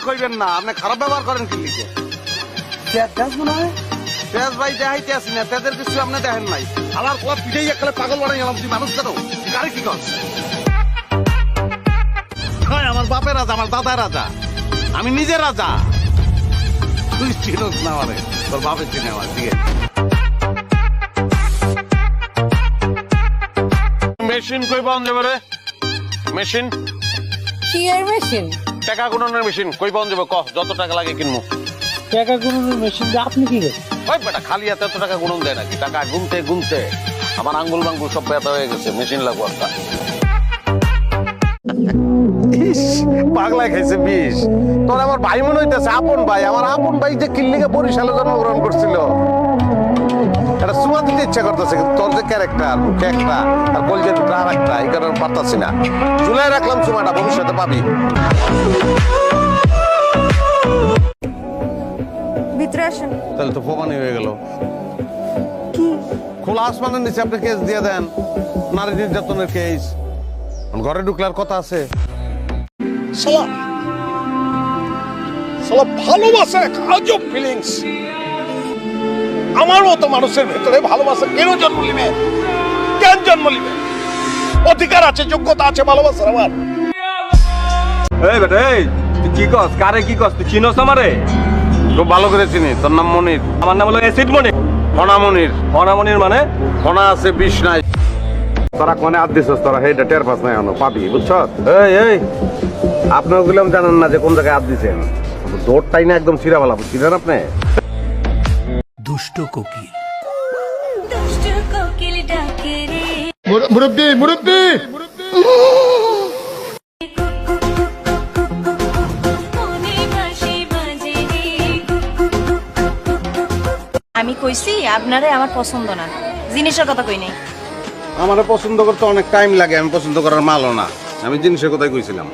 কইবেন না আপনি খারাপ ব্যবহার করেন কি লিখে তেজ ভাই দেখাইতে আসি না তেজের কিছু আপনি দেখেন নাই আমার কোয়া পিঠেই একলে পাগল বানাই গেলাম তুই মানুষ কেন গাড়ি কি কর আমার বাপের রাজা আমার দাদা রাজা আমি নিজে রাজা তুই চিনোস না আমারে তোর বাপের চিনে আমার ঠিক আছে মেশিন কই পাওয়া যাবে রে মেশিন কি এর মেশিন টাকা গুণনের মেশিন কই পাওয়া যাবে কহ যত টাকা লাগে কিনবো টাকা গুণনের মেশিন দিয়ে আপনি কি করেন ওই বেটা খালি হাতে এত টাকা গুণন দেয় নাকি টাকা গুনতে গুনতে আমার আঙ্গুল মাঙ্গুল সব ব্যথা হয়ে গেছে মেশিন লাগবো একটা পাগলা খাইছে বিষ তোর আমার ভাই মনে হইতেছে আপন ভাই আমার আপন ভাই যে কিল্লিকে বরিশালে জন্মগ্রহণ করছিল এটা সুমা দিতে ইচ্ছা করতেছে কিন্তু তোর যে ক্যারেক্টার মুখে একটা আর কলজের ভিতরে আর একটা এই কারণে পারতাছি না চুলাই রাখলাম সুমাটা ভবিষ্যতে পাবি ভিতরে আসেন তাহলে তো প্রমাণই হয়ে গেল কি খোলা আসমানের নিচে আপনি কেস দিয়ে দেন নারী নির্যাতনের কেস ঘরে ঢুকলার কথা আছে ভালোবাসার এক আজব ফিলিংস আমার মতো মানুষের ভেতরে ভালোবাসা কেন জন্ম নিবে কেন জন্ম নিবে অধিকার আছে যোগ্যতা আছে ভালোবাসার আমার এই বেটা এই তুই কি কস কারে কি কস তুই চিনোস আমারে খুব ভালো করে চিনি তোর নাম মনির আমার নাম হলো অ্যাসিড মনির ফনা মনির ফনা মনির মানে ফনা আছে বিষ নাই তোরা কোনে হাত দিছস তোরা হেইটা টের পাস নাই এখনো পাবি বুঝছস এই আপনার গুলাম জানেন না যে কোন জায়গায় হাত দিছেন দৌড়টাই না একদম ছিঁড়া ফেলাবো চিনেন আপনি দুষ্ট কোকিল ডাকে রে মুরব্বী আমি কইছি আপনারে আমার পছন্দ না জিনিসের কথা কই নাই আমার পছন্দ করতে অনেক টাইম লাগে আমি পছন্দ করার মালও না আমি জিনিসের কথাই কইছিলাম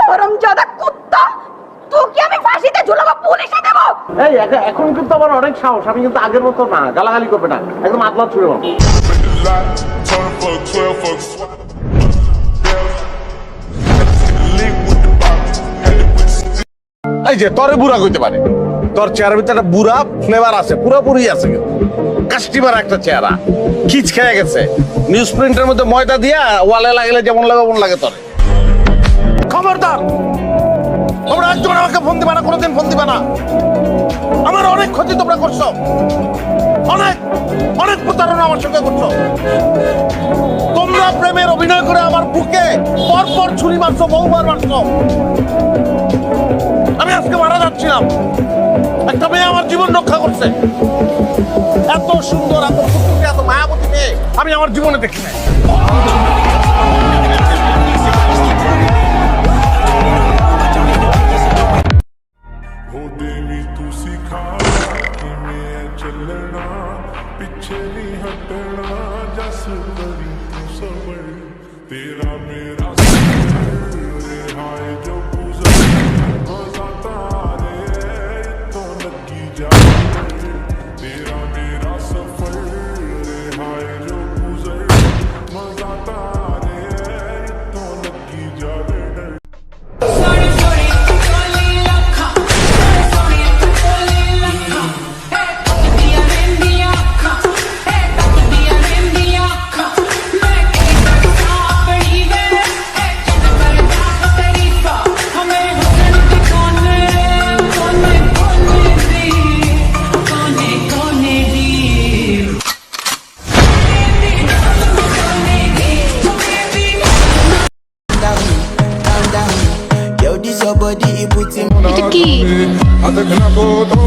হারামজাদা কুত্তা তোকে আমি ফাঁসিতে ঝুলাবো পুলিশে দেব এই এখন কিন্তু আমার অনেক সাহস আমি কিন্তু আগের মতো না গালাগালি করবে না একদম আতলা ছুড়ে মারবো এই যে তোরে বুড়া কইতে পারে তোর চেহারার ভিতরে একটা বুড়া ফ্লেভার আছে পুরোপুরি আছে কাস্টিমার একটা চেহারা খিচ খেয়ে গেছে নিউজ প্রিন্টের মধ্যে ময়দা দিয়া ওয়ালে লাগলে যেমন লাগে ওমন লাগে তোর খবরদার তোমরা একজন আমাকে ফোন দিবা না কোনোদিন ফোন দিবা না আমার অনেক ক্ষতি তোমরা করছো অনেক অনেক প্রতারণা আমার সঙ্গে করছো তোমরা প্রেমের অভিনয় করে আমার বুকে পরপর ছুরি মারছো বহুবার মারছো আমি আজকে মারা যাচ্ছিলাম একটা মেয়ে আমার জীবন রক্ষা করছে এত সুন্দর এত ফুটফুটে এত মায়াবতী মেয়ে আমি আমার জীবনে দেখি নাই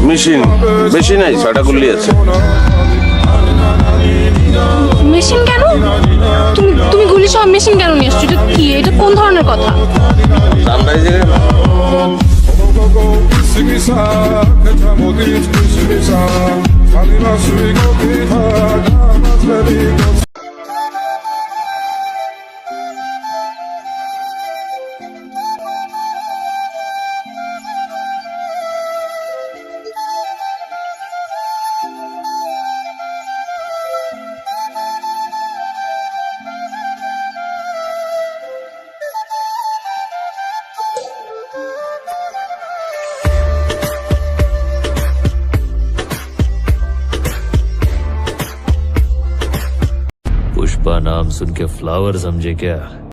মেশিন মেশিন নাই ছয়টা গুলি আছে মেশিন কেন তুমি গুলি সব মেশিন কেন নিয়ে আসছো এটা কি এটা কোন ধরনের কথা नाम सुन के फ्लावर समझे क्या